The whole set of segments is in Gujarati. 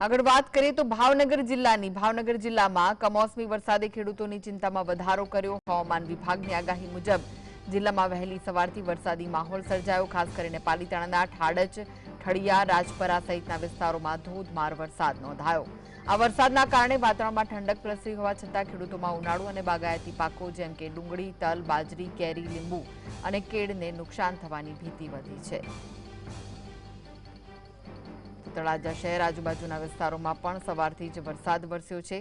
આગળ વાત કરીએ તો ભાવનગર જિલ્લામાં કમોસમી વરસાદે ખેડૂતોની ચિંતામાં વધારો કર્યો। હવામાન વિભાગની આગાહી મુજબ જિલ્લામાં વહેલી સવારથી વરસાદી માહોલ સર્જાયો। ખાસ કરીને પાલિતાણાના ઠાડચ, ઠળિયા, રાજપરા સહિતના વિસ્તારોમાં ધોધમાર વરસાદ નોંધાયો। આ વરસાદના કારણે વાતાવરણમાં ઠંડક પ્રસરી હોવા છતાં ખેડૂતોમાં ઉનાળુ અને બાગાયતી પાકો જેમ કે ડુંગળી, તલ, બાજરી, કેરી, લીંબુ અને કેળને નુકસાન થવાની ભીતિ વધી છે। તળાજા શહેર આજુબાજુના વિસ્તારોમાં પણ સવારથી જ વરસાદ વરસ્યો છે।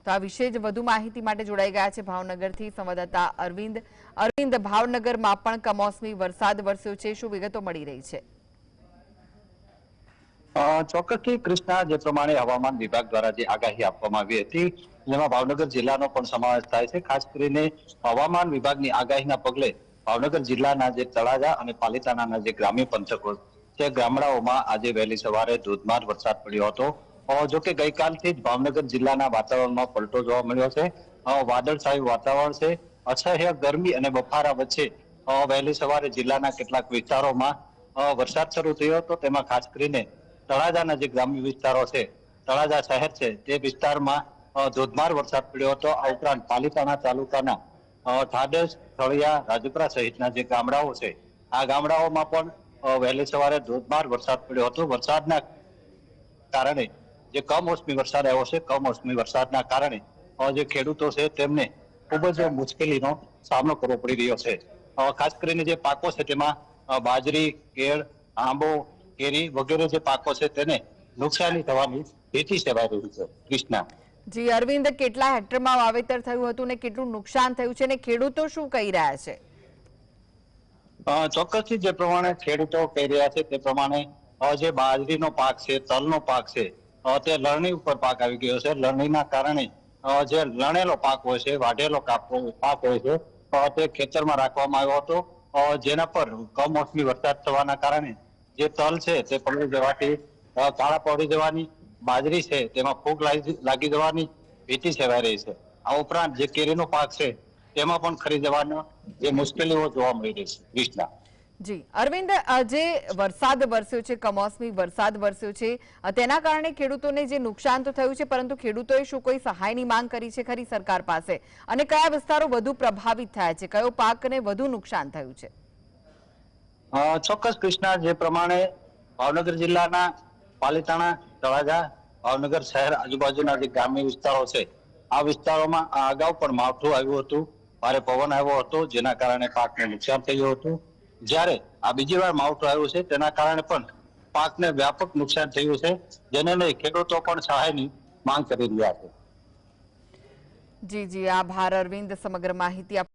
તો આ વિશે જ વધુ માહિતી માટે જોડાઈ ગયા છે ભાવનગરથી સંવાદદાતા અરવિંદ। અરવિંદ, ભાવનગરમાં પણ કમોસમી વરસાદ વરસ્યો છે, શું વિગતો મળી રહી છે? ચોક્કસથી કૃષ્ણા, જે પ્રમાણે હવામાન વિભાગ દ્વારા જે આગાહી આપવામાં આવી હતી જેમાં ભાવનગર જિલ્લાનો પણ સમાવેશ થાય છે। ખાસ કરીને હવામાન વિભાગની આગાહીના પગલે ભાવનગર જિલ્લાના જે તળાજા અને પાલિતાણાના જે ગ્રામ્ય પંથકો તે ગામડાઓમાં આજે વહેલી સવારે ધોધમાર વરસાદ પડ્યો હતો। જોકે ગઈકાલથી જ ભાવનગર જિલ્લાના વાતાવરણમાં પલટો જોવા મળ્યો છે। વાદળછાયું વાતાવરણ છે। અસહ્ય ગરમી અને બફારા વચ્ચે વહેલી સવારે જિલ્લાના કેટલાક વિસ્તારોમાં વરસાદ શરૂ થયો હતો। તેમાં ખાસ કરીને તળાજાના જે ગ્રામ્ય વિસ્તારો છે, તળાજા શહેર છે, તે વિસ્તારમાં ધોધમાર વરસાદ પડ્યો હતો। આ ઉપરાંત પાલિતાણા તાલુકાના ઠાડસ, ઠળિયા, રાજપરા સહિતના જે ગામડાઓ છે, આ ગામડાઓમાં પણ વહેલી સવારે ધોધમાર વરસાદ પડ્યો હતો। વરસાદના કારણે જે કમોસમી વરસાદ આવ્યો છે, કમોસમી વરસાદના કારણે જે ખેડૂતો છે તેમને ખૂબ જ મુશ્કેલીનો સામનો કરવો પડી રહ્યો છે। ખાસ કરીને જે પાકો છે તેમાં બાજરી, કેળ, આંબો, કેરી વગેરે જે પાકો છે તેને નુકસાની થવાની ભીતિ સેવાઈ રહી છે। કૃષ્ણા જી અરવિંદ, કેટલા હેક્ટરમાં વાવેતર થયું હતું ને કેટલું નુકસાન થયું છે ને ખેડૂતો શું કહી રહ્યા છે? ચોક્કસથી જે પ્રમાણે ખેડૂતો કહી રહ્યા છે તે પ્રમાણે જે બાજરીનો પાક છે, તલનો પાક છે, તે લણણી ઉપર પાક આવી ગયો છે। લણણીના કારણે જે લણેલો પાક હોય છે, વાઢેલો પાક હોય છે, તે ખેતરમાં રાખવામાં આવ્યો હતો, જેના પર કમોસમી વરસાદ થવાના કારણે જે તલ છે તે પલળી જવાથી કાળા પડી જવાની, બાજરી છે તેમાં ફૂગ લાગી જવાની ભીતિ સેવાઈ રહી છે। આ ઉપરાંત જે કેરીનો પાક છે તેમાં પણ ખરી જવાનો જે મુશ્કેલીઓ જોવા મળી રહી છે। કૃષ્ણા જી અરવિંદ, જે વરસાદ વરસ્યો છે, કમોસમી વરસાદ વરસ્યો છે, તેના કારણે ખેડૂતોને જે નુકસાન તો થયું છે, પરંતુ ખેડૂતોએ શું કોઈ સહાયની માંગ કરી છે ખરી સરકાર પાસે? અને કયા વિસ્તારો વધુ પ્રભાવિત થયા છે, કયો પાકને વધુ નુકસાન થયું છે? ચોક્કસ કૃષ્ણા, જે પ્રમાણે ભાવનગર જિલ્લાના પાલિતાણા, તળાજા, ભાવનગર શહેર આજુબાજુના જે ગ્રામ્ય વિસ્તારો છે, આ વિસ્તારોમાં અગાઉ પણ માવઠું આવ્યું હતું, ભારે પવન આવ્યો હતો, જેના કારણે પાકને નુકસાન થયું હતું। જ્યારે આ બીજી વાર માવઠું આવ્યું છે તેના કારણે પણ પાકને વ્યાપક નુકસાન થયું છે, જેને લઈ ખેડૂતો પણ સહાયની માંગ કરી રહ્યા છે। જી આભાર અરવિંદ, સમગ્ર માહિતી